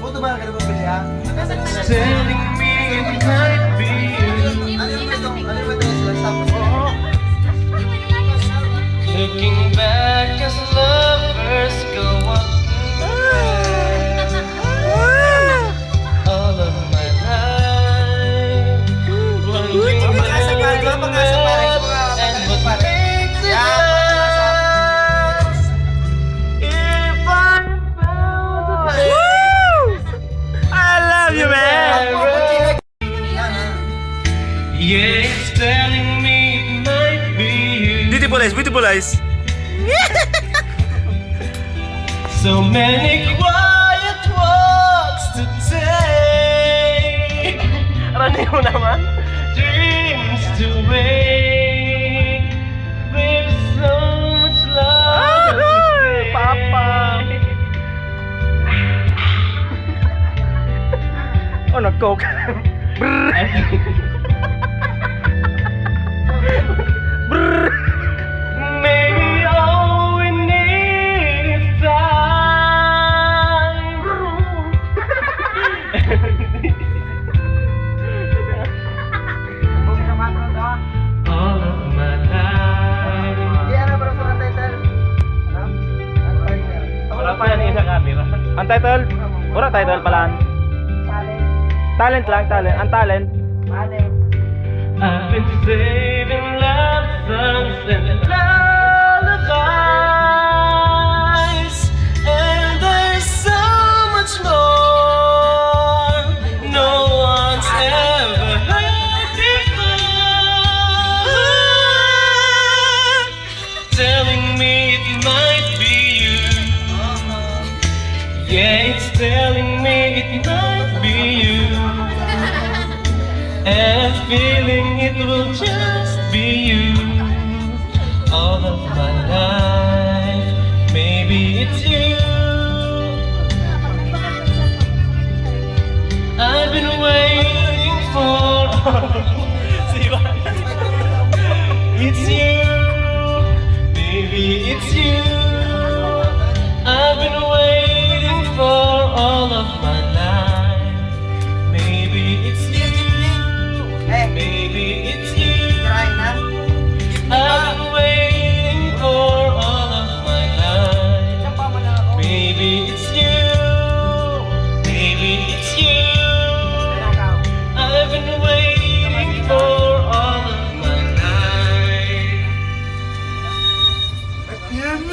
Puto ba ka naman ha? Telling me it might be you. Ano ba ito? Tapos Looking back as lovers go walking back. All of my life wondering Pag-asa pare, mga pag-asa pare, and what pare. makes it Yeah, last if I found a I love you, man! Yeah, it's telling me it might be you. Beautiful eyes, beautiful eyes. So many quiet walks to take. Arani mo naman? Dreams to wake. There's so much love to say. Papa. Oh, nag-coke. Maybe all we need is time. All of my life. Ano ba sa title? Wala pa yan isa camera. Ang title? Wala title pala. Talent lang, talent. Ang talent. I've been saving love songs and lullabies, and there's so much more no one's ever heard before. Telling me it might be you. Yeah, it's telling me it might be you. And feeling it will just be you all of my life. Maybe it's you. I've been waiting for. It's you. Maybe it's you.